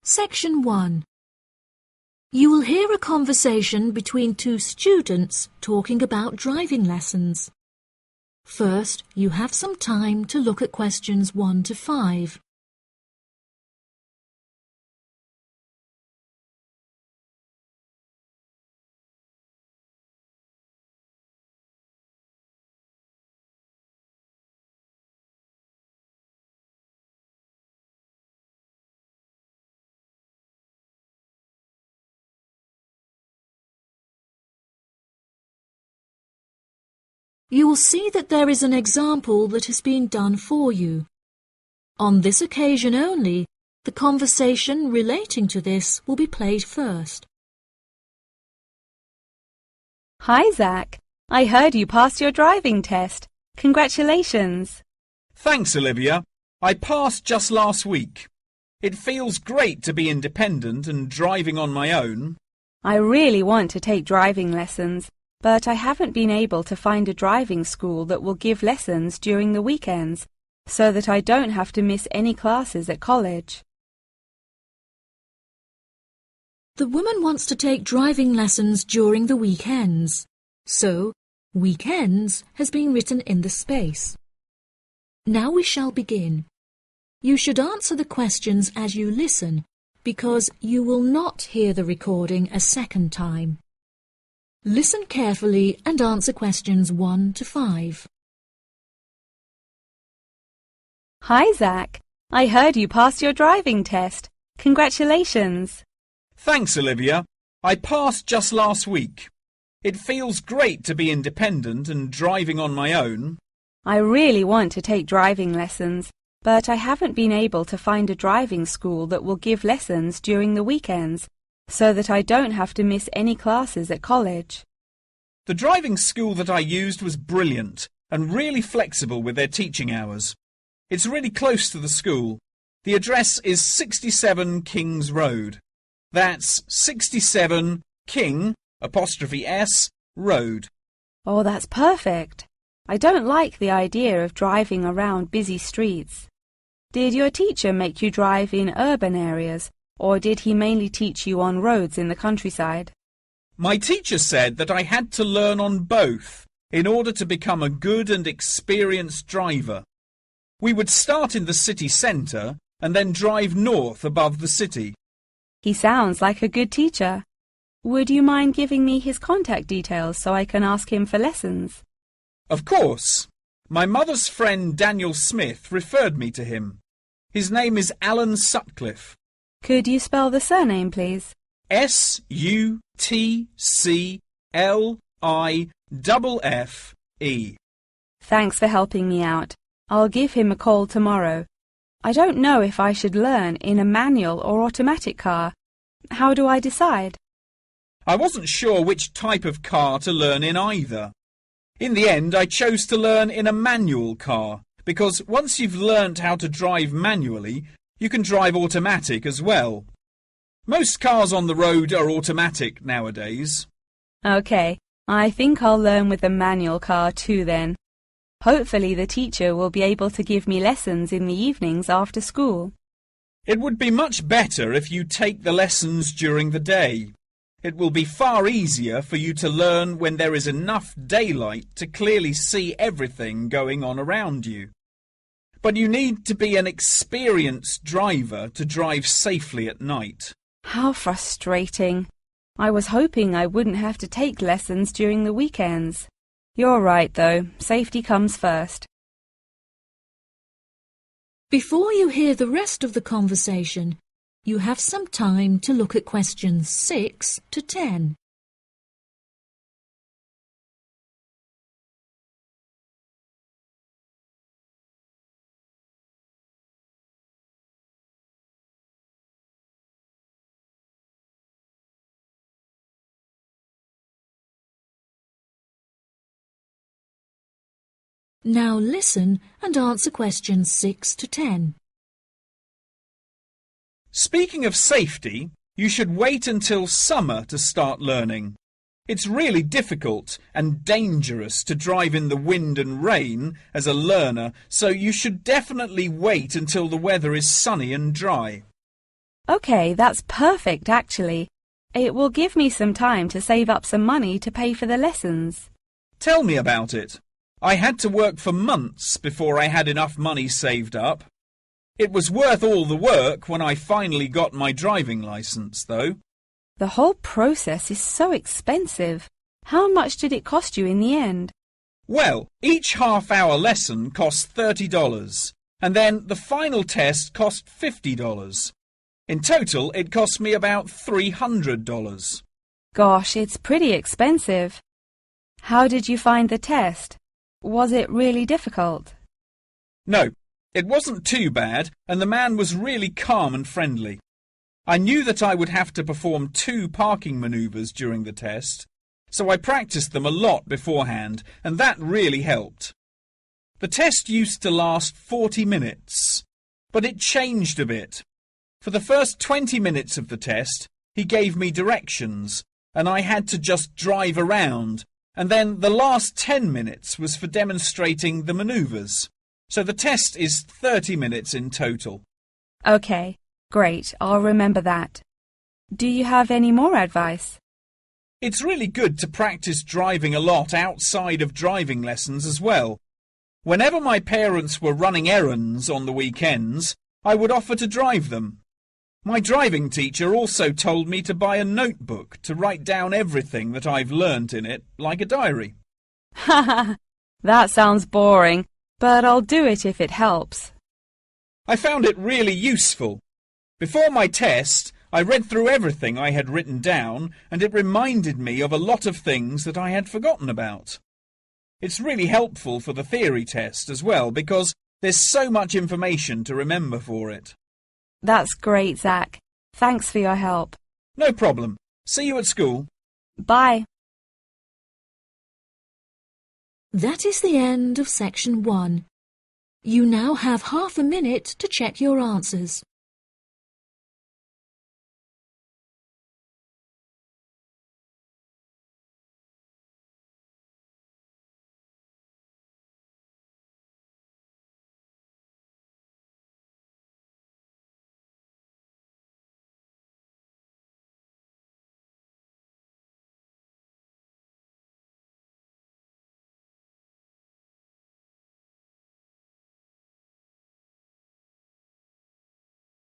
Section 1. You will hear a conversation between two students talking about driving lessons. First, you have some time to look at questions 1 to 5. You will see that there is an example that has been done for you. On this occasion only, the conversation relating to this will be played first. Hi, Zach. I heard you passed your driving test. Congratulations. Thanks, Olivia. I passed just last week. It feels great to be independent and driving on my own. I really want to take driving lessons, but I haven't been able to find a driving school that will give lessons during the weekends, so that I don't have to miss any classes at college. The woman wants to take driving lessons during the weekends, so weekends has been written in the space. Now we shall begin. You should answer the questions as you listen, because you will not hear the recording a second time. Listen carefully and answer questions 1 to 5. Hi, Zach. I heard you passed your driving test. Congratulations. Thanks, Olivia. I passed just last week. It feels great to be independent and driving on my own. I really want to take driving lessons, but I haven't been able to find a driving school that will give lessons during the weekends, so that I don't have to miss any classes at college. The driving school that I used was brilliant and really flexible with their teaching hours. It's really close to the school. The address is 67 Kings Road. That's 67 King '(S) Road. Oh, that's perfect. I don't like the idea of driving around busy streets. Did your teacher make you drive in urban areas, or did he mainly teach you on roads in the countryside? My teacher said that I had to learn on both in order to become a good and experienced driver. We would start in the city centre and then drive north above the city. He sounds like a good teacher. Would you mind giving me his contact details so I can ask him for lessons? Of course. My mother's friend Daniel Smith referred me to him. His name is Alan Sutcliffe. Could you spell the surname, please? Sutcliffe. Thanks for helping me out. I'll give him a call tomorrow. I don't know if I should learn in a manual or automatic car. How do I decide? I wasn't sure which type of car to learn in either. In the end, I chose to learn in a manual car, because once you've learnt how to drive manually, you can drive automatic as well. Most cars on the road are automatic nowadays. OK, I think I'll learn with a manual car too then. Hopefully the teacher will be able to give me lessons in the evenings after school. It would be much better if you take the lessons during the day. It will be far easier for you to learn when there is enough daylight to clearly see everything going on around you. But you need to be an experienced driver to drive safely at night. How frustrating. I was hoping I wouldn't have to take lessons during the weekends. You're right, though. Safety comes first. Before you hear the rest of the conversation, you have some time to look at questions 6 to 10. Now listen and answer questions 6 to 10. Speaking of safety, you should wait until summer to start learning. It's really difficult and dangerous to drive in the wind and rain as a learner, so you should definitely wait until the weather is sunny and dry. OK, that's perfect actually. It will give me some time to save up some money to pay for the lessons. Tell me about it. I had to work for months before I had enough money saved up. It was worth all the work when I finally got my driving licence, though. The whole process is so expensive. How much did it cost you in the end? Well, each half-hour lesson cost $30, and then the final test cost $50. In total, it cost me about $300. Gosh, it's pretty expensive. How did you find the test? Was it really difficult? No, it wasn't too bad, and the man was really calm and friendly. I knew that I would have to perform 2 parking manoeuvres during the test, so I practiced them a lot beforehand, and that really helped. The test used to last 40 minutes, but it changed a bit. For the first 20 minutes of the test, he gave me directions, and I had to just drive around, and then the last 10 minutes was for demonstrating the manoeuvres. So the test is 30 minutes in total. OK, great, I'll remember that. Do you have any more advice? It's really good to practice driving a lot outside of driving lessons as well. Whenever my parents were running errands on the weekends, I would offer to drive them. My driving teacher also told me to buy a notebook to write down everything that I've learnt in it, like a diary. Ha! That sounds boring, but I'll do it if it helps. I found it really useful. Before my test, I read through everything I had written down, and it reminded me of a lot of things that I had forgotten about. It's really helpful for the theory test as well, because there's so much information to remember for it. That's great, Zach. Thanks for your help. No problem. See you at school. Bye. That is the end of section 1. You now have half a minute to check your answers.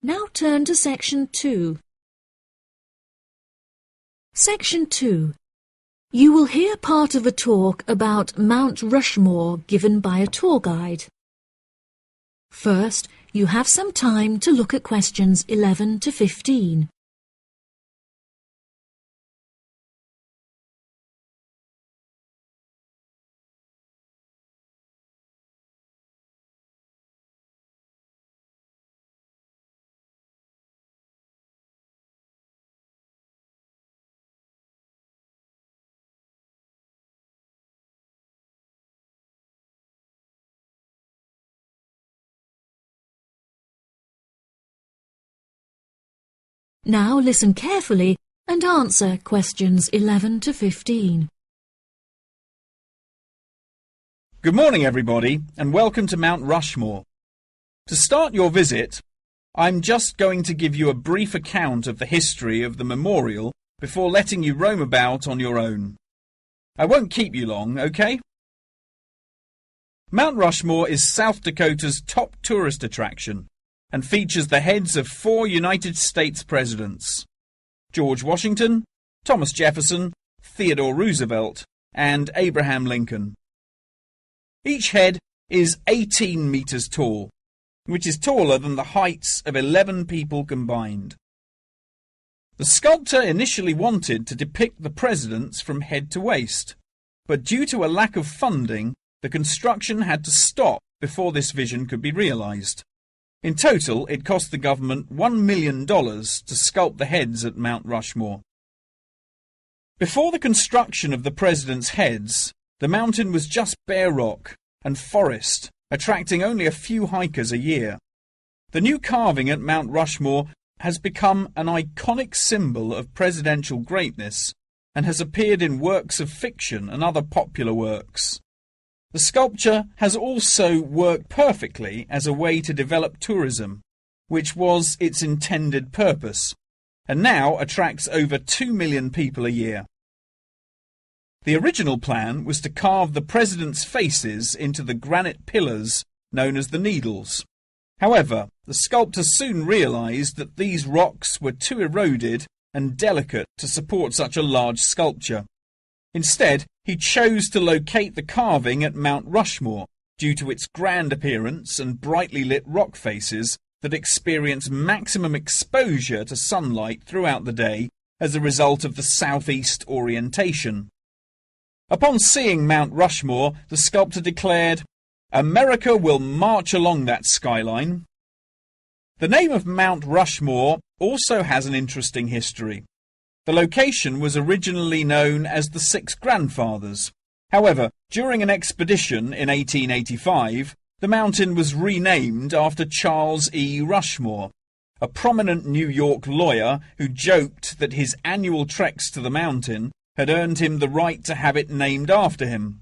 Now turn to section 2. Section 2. You will hear part of a talk about Mount Rushmore given by a tour guide. First, you have some time to look at questions 11 to 15. Now listen carefully and answer questions 11 to 15. Good morning, everybody, and welcome to Mount Rushmore. To start your visit, I'm just going to give you a brief account of the history of the memorial before letting you roam about on your own. I won't keep you long, okay? Mount Rushmore is South Dakota's top tourist attraction and features the heads of 4 United States presidents: George Washington, Thomas Jefferson, Theodore Roosevelt, and Abraham Lincoln. Each head is 18 meters tall, which is taller than the heights of 11 people combined. The sculptor initially wanted to depict the presidents from head to waist, but due to a lack of funding, the construction had to stop before this vision could be realized. In total, it cost the government $1 million to sculpt the heads at Mount Rushmore. Before the construction of the presidents' heads, the mountain was just bare rock and forest, attracting only a few hikers a year. The new carving at Mount Rushmore has become an iconic symbol of presidential greatness and has appeared in works of fiction and other popular works. The sculpture has also worked perfectly as a way to develop tourism, which was its intended purpose, and now attracts over 2 million people a year. The original plan was to carve the president's faces into the granite pillars known as the Needles. However, the sculptor soon realised that these rocks were too eroded and delicate to support such a large sculpture. Instead, he chose to locate the carving at Mount Rushmore due to its grand appearance and brightly lit rock faces that experience maximum exposure to sunlight throughout the day as a result of the southeast orientation. Upon seeing Mount Rushmore, the sculptor declared, "America will march along that skyline." The name of Mount Rushmore also has an interesting history. The location was originally known as the Six Grandfathers. However, during an expedition in 1885, the mountain was renamed after Charles E. Rushmore, a prominent New York lawyer who joked that his annual treks to the mountain had earned him the right to have it named after him.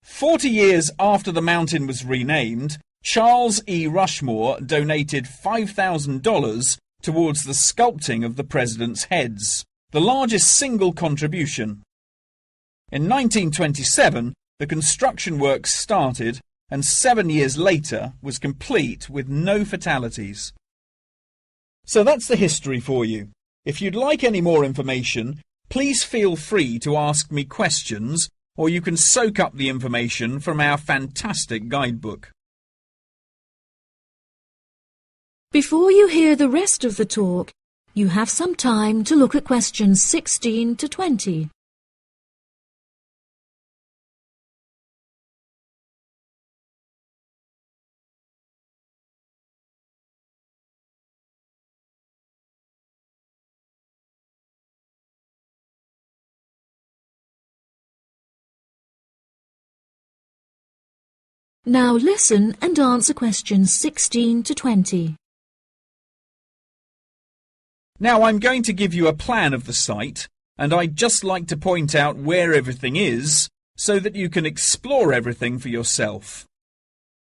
40 years after the mountain was renamed, Charles E. Rushmore donated $5,000 towards the sculpting of the president's heads, the largest single contribution. In 1927, the construction work started and 7 years later was complete with no fatalities. So that's the history for you. If you'd like any more information, please feel free to ask me questions, or you can soak up the information from our fantastic guidebook. Before you hear the rest of the talk, you have some time to look at questions 16 to 20. Now listen and answer questions 16 to 20. Now I'm going to give you a plan of the site, and I'd just like to point out where everything is so that you can explore everything for yourself.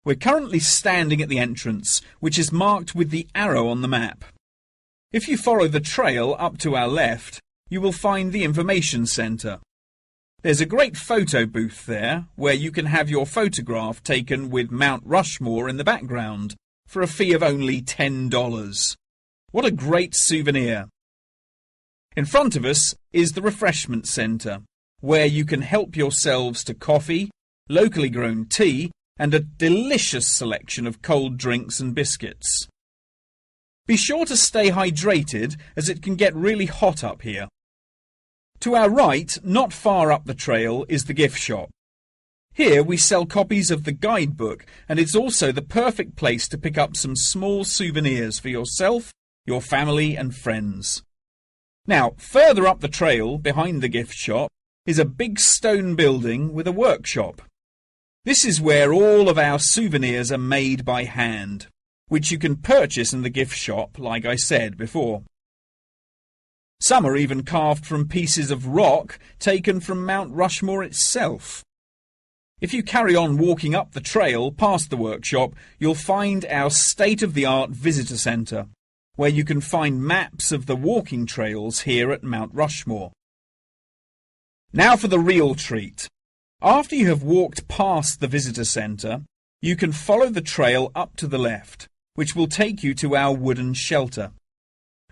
We're currently standing at the entrance, which is marked with the arrow on the map. If you follow the trail up to our left, you will find the information centre. There's a great photo booth there where you can have your photograph taken with Mount Rushmore in the background for a fee of only $10. What a great souvenir! In front of us is the refreshment centre, where you can help yourselves to coffee, locally grown tea, and a delicious selection of cold drinks and biscuits. Be sure to stay hydrated as it can get really hot up here. To our right, not far up the trail, is the gift shop. Here we sell copies of the guidebook, and it's also the perfect place to pick up some small souvenirs for yourself, your family and friends. Now, further up the trail, behind the gift shop, is a big stone building with a workshop. This is where all of our souvenirs are made by hand, which you can purchase in the gift shop, like I said before. Some are even carved from pieces of rock taken from Mount Rushmore itself. If you carry on walking up the trail past the workshop, you'll find our state-of-the-art visitor centre, where you can find maps of the walking trails here at Mount Rushmore. Now for the real treat. After you have walked past the visitor centre, you can follow the trail up to the left, which will take you to our wooden shelter.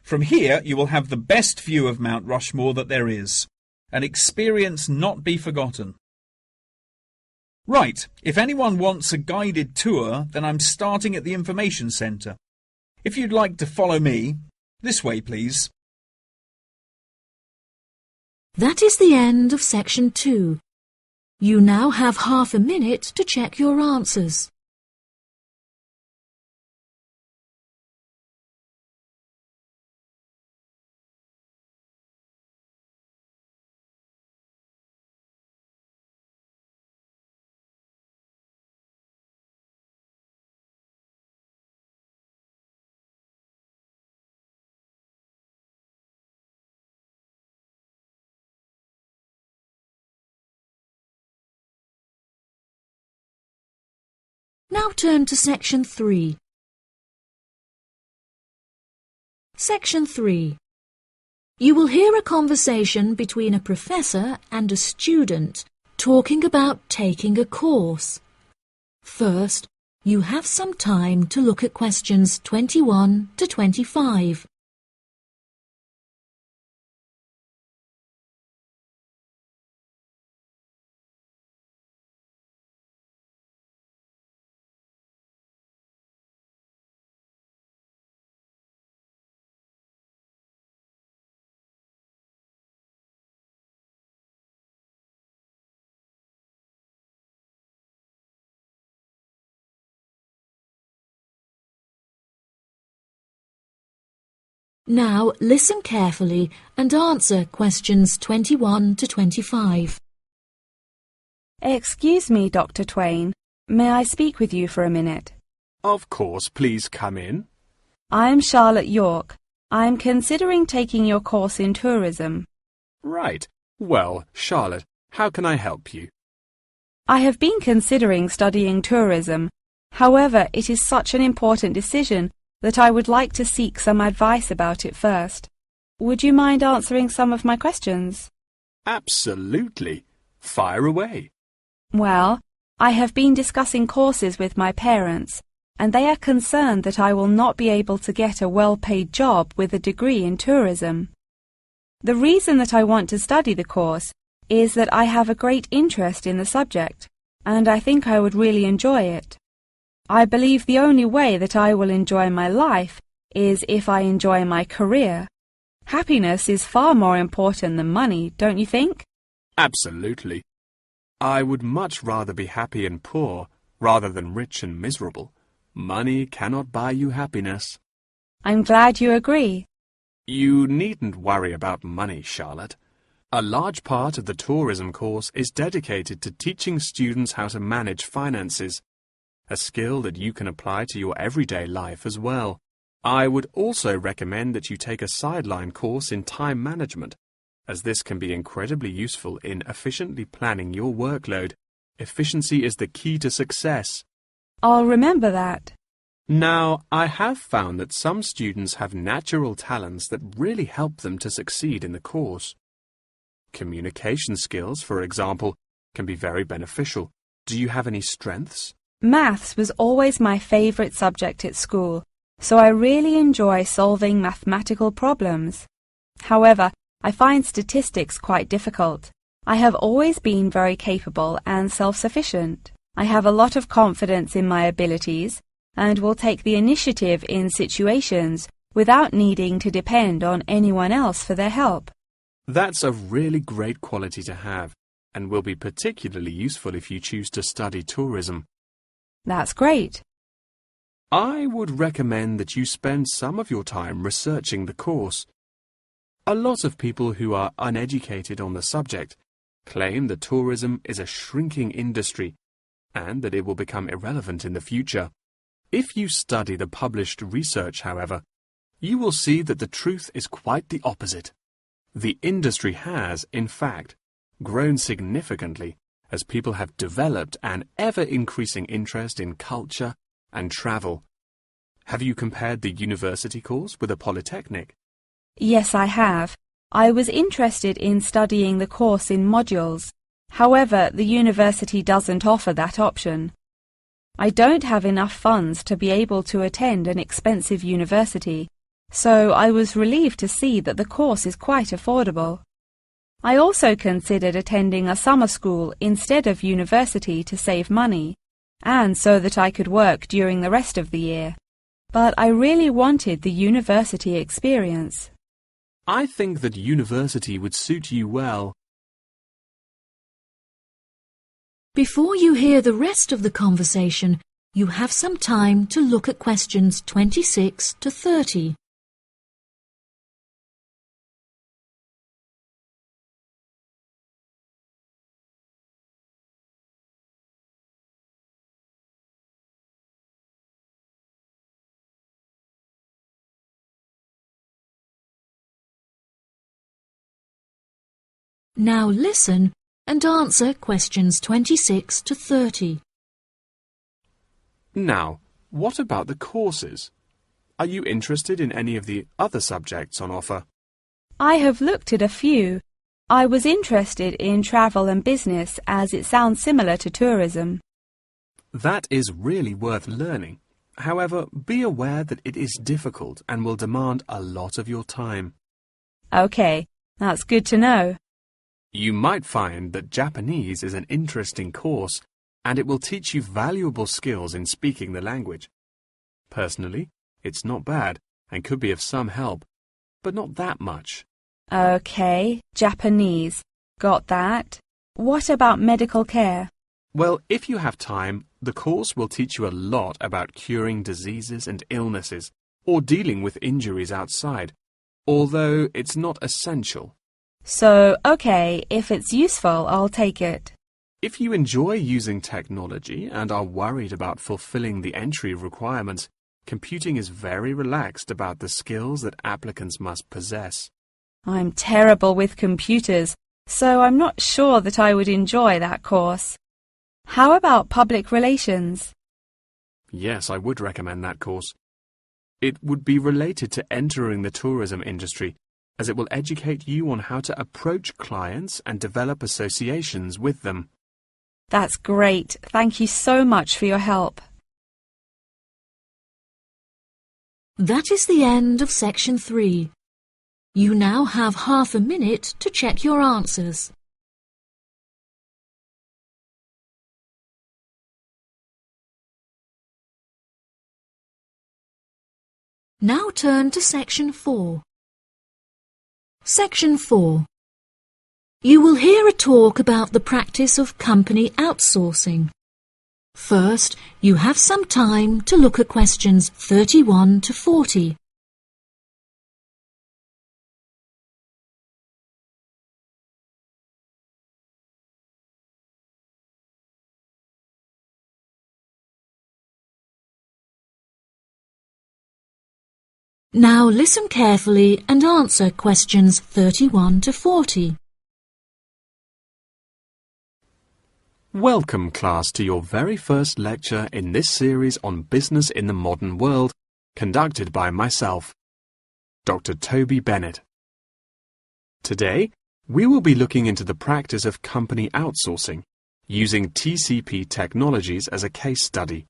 From here you will have the best view of Mount Rushmore that there is, an experience not be forgotten. Right, if anyone wants a guided tour, then I'm starting at the information centre. If you'd like to follow me, this way please. That is the end of section 2. You now have half a minute to check your answers. Now turn to Section 3. Section 3. You will hear a conversation between a professor and a student talking about taking a course. First, you have some time to look at questions 21 to 25. Now listen carefully and answer questions 21 to 25. Excuse me, Dr. Twain. May I speak with you for a minute? Of course, please come in. I'm Charlotte York. I'm considering taking your course in tourism. Right. Well, Charlotte, how can I help you? I have been considering studying tourism. However, it is such an important decision that I would like to seek some advice about it first. Would you mind answering some of my questions? Absolutely. Fire away. Well, I have been discussing courses with my parents, and they are concerned that I will not be able to get a well-paid job with a degree in tourism. The reason that I want to study the course is that I have a great interest in the subject, and I think I would really enjoy it. I believe the only way that I will enjoy my life is if I enjoy my career. Happiness is far more important than money, don't you think? Absolutely. I would much rather be happy and poor rather than rich and miserable. Money cannot buy you happiness. I'm glad you agree. You needn't worry about money, Charlotte. A large part of the tourism course is dedicated to teaching students how to manage finances, a skill that you can apply to your everyday life as well. I would also recommend that you take a sideline course in time management, as this can be incredibly useful in efficiently planning your workload. Efficiency is the key to success. I'll remember that. Now, I have found that some students have natural talents that really help them to succeed in the course. Communication skills, for example, can be very beneficial. Do you have any strengths? Maths was always my favourite subject at school, so I really enjoy solving mathematical problems. However, I find statistics quite difficult. I have always been very capable and self-sufficient. I have a lot of confidence in my abilities and will take the initiative in situations without needing to depend on anyone else for their help. That's a really great quality to have and will be particularly useful if you choose to study tourism. That's great. I would recommend that you spend some of your time researching the course. A lot of people who are uneducated on the subject claim that tourism is a shrinking industry and that it will become irrelevant in the future. If you study the published research, however, you will see that the truth is quite the opposite. The industry has, in fact, grown significantly as people have developed an ever-increasing interest in culture and travel. Have you compared the university course with a polytechnic? Yes, I have. I was interested in studying the course in modules. However, the university doesn't offer that option. I don't have enough funds to be able to attend an expensive university, so I was relieved to see that the course is quite affordable. I also considered attending a summer school instead of university to save money, and so that I could work during the rest of the year. But I really wanted the university experience. I think that university would suit you well. Before you hear the rest of the conversation, you have some time to look at questions 26 to 30. Now listen and answer questions 26 to 30. Now, what about the courses? Are you interested in any of the other subjects on offer? I have looked at a few. I was interested in travel and business as it sounds similar to tourism. That is really worth learning. However, be aware that it is difficult and will demand a lot of your time. Okay, that's good to know. You might find that Japanese is an interesting course and it will teach you valuable skills in speaking the language. Personally, it's not bad and could be of some help, but not that much. Okay, Japanese. Got that. What about medical care? Well, if you have time, the course will teach you a lot about curing diseases and illnesses or dealing with injuries outside, although it's not essential. So, okay, if it's useful, I'll take it. If you enjoy using technology and are worried about fulfilling the entry requirements, computing is very relaxed about the skills that applicants must possess. I'm terrible with computers, so I'm not sure that I would enjoy that course. How about public relations? Yes, I would recommend that course. It would be related to entering the tourism industry, as it will educate you on how to approach clients and develop associations with them. That's great. Thank you so much for your help. That is the end of section 3. You now have half a minute to check your answers. Now turn to section 4. Section 4. You will hear a talk about the practice of company outsourcing. First, you have some time to look at questions 31 to 40. Now listen carefully and answer questions 31 to 40. Welcome, class, to your very first lecture in this series on business in the modern world, conducted by myself, Dr. Toby Bennett. Today, we will be looking into the practice of company outsourcing, using TCP technologies as a case study.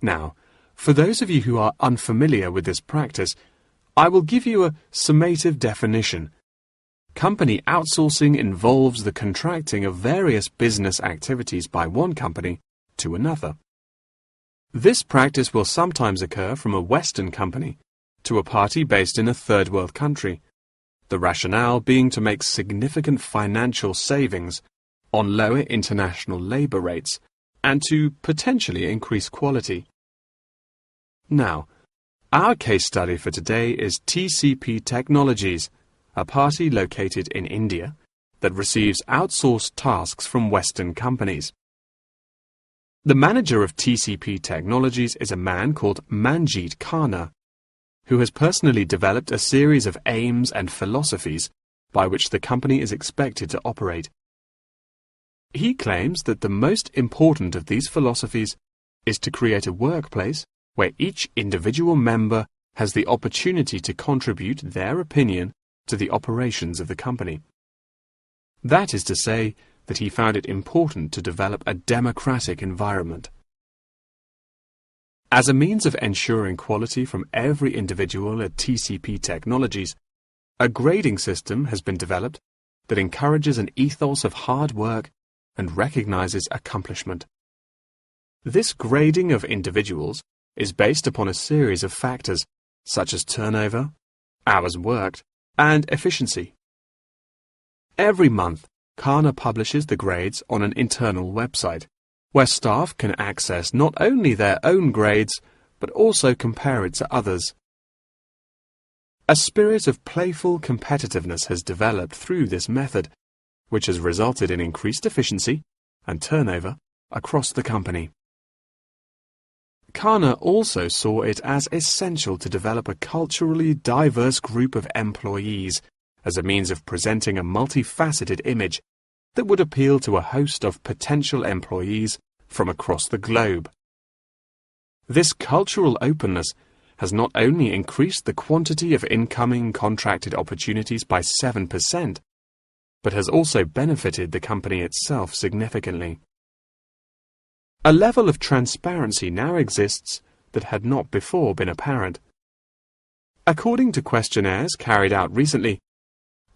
Now, for those of you who are unfamiliar with this practice, I will give you a summative definition. Company outsourcing involves the contracting of various business activities by one company to another. This practice will sometimes occur from a Western company to a party based in a third world country, the rationale being to make significant financial savings on lower international labour rates and to potentially increase quality. Now, our case study for today is TCP Technologies, a party located in India that receives outsourced tasks from Western companies. The manager of TCP Technologies is a man called Manjeet Khanna, who has personally developed a series of aims and philosophies by which the company is expected to operate. He claims that the most important of these philosophies is to create a workplace where each individual member has the opportunity to contribute their opinion to the operations of the company. That is to say that he found it important to develop a democratic environment. As a means of ensuring quality from every individual at TCP Technologies, a grading system has been developed that encourages an ethos of hard work and recognizes accomplishment. This grading of individuals is based upon a series of factors such as turnover, hours worked, and efficiency. Every month, Khanna publishes the grades on an internal website, where staff can access not only their own grades, but also compare it to others. A spirit of playful competitiveness has developed through this method, which has resulted in increased efficiency and turnover across the company. Khanna also saw it as essential to develop a culturally diverse group of employees as a means of presenting a multifaceted image that would appeal to a host of potential employees from across the globe. This cultural openness has not only increased the quantity of incoming contracted opportunities by 7%, but has also benefited the company itself significantly. A level of transparency now exists that had not before been apparent. According to questionnaires carried out recently,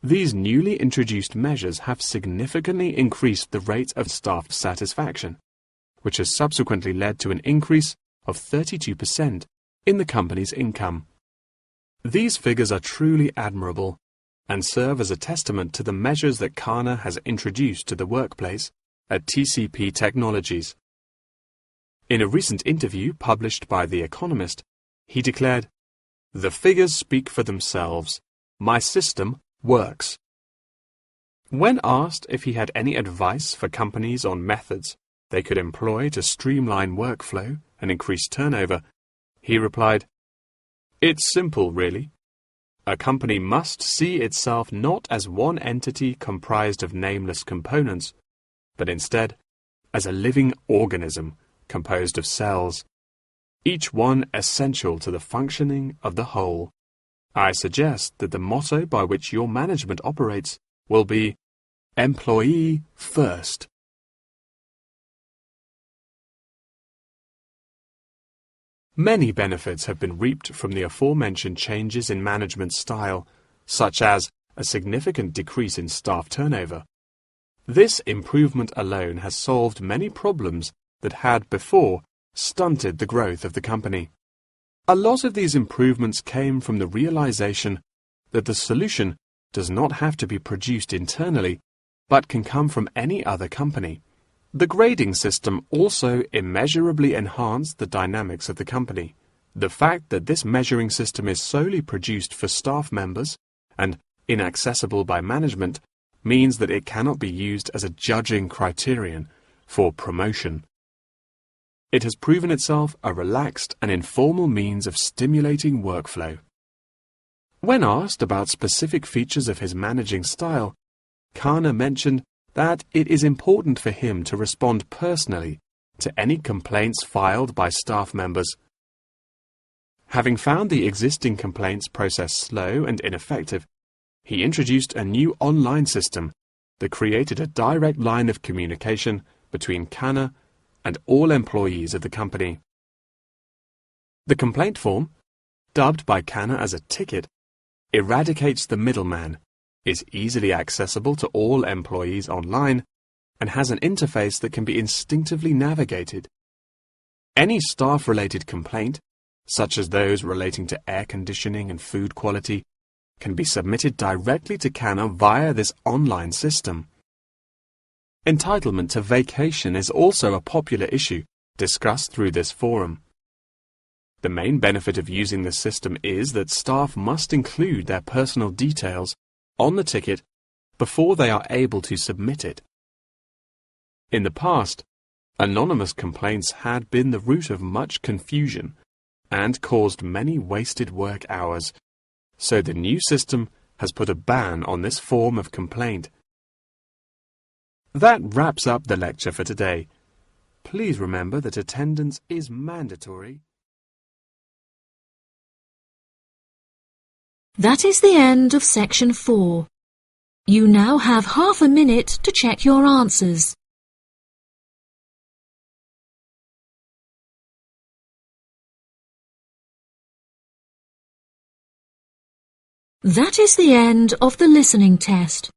these newly introduced measures have significantly increased the rate of staff satisfaction, which has subsequently led to an increase of 32% in the company's income. These figures are truly admirable and serve as a testament to the measures that Kana has introduced to the workplace at TCP Technologies. In a recent interview published by The Economist, he declared, "The figures speak for themselves. My system works." When asked if he had any advice for companies on methods they could employ to streamline workflow and increase turnover, he replied, "It's simple, really. A company must see itself not as one entity comprised of nameless components, but instead as a living organism composed of cells, each one essential to the functioning of the whole. I suggest that the motto by which your management operates will be employee first." Many benefits have been reaped from the aforementioned changes in management style, such as a significant decrease in staff turnover. This improvement alone has solved many problems that had before stunted the growth of the company. A lot of these improvements came from the realization that the solution does not have to be produced internally, but can come from any other company. The grading system also immeasurably enhanced the dynamics of the company. The fact that this measuring system is solely produced for staff members and inaccessible by management means that it cannot be used as a judging criterion for promotion. It has proven itself a relaxed and informal means of stimulating workflow. When asked about specific features of his managing style, Kana mentioned that it is important for him to respond personally to any complaints filed by staff members. Having found the existing complaints process slow and ineffective, he introduced a new online system that created a direct line of communication between Kana and all employees of the company. The complaint form, dubbed by Kana as a ticket, eradicates the middleman, is easily accessible to all employees online, and has an interface that can be instinctively navigated. Any staff-related complaint, such as those relating to air conditioning and food quality, can be submitted directly to Kana via this online system. Entitlement to vacation is also a popular issue discussed through this forum. The main benefit of using this system is that staff must include their personal details on the ticket before they are able to submit it. In the past, anonymous complaints had been the root of much confusion and caused many wasted work hours, so the new system has put a ban on this form of complaint. That wraps up the lecture for today. Please remember that attendance is mandatory. That is the end of section 4. You now have half a minute to check your answers. That is the end of the listening test.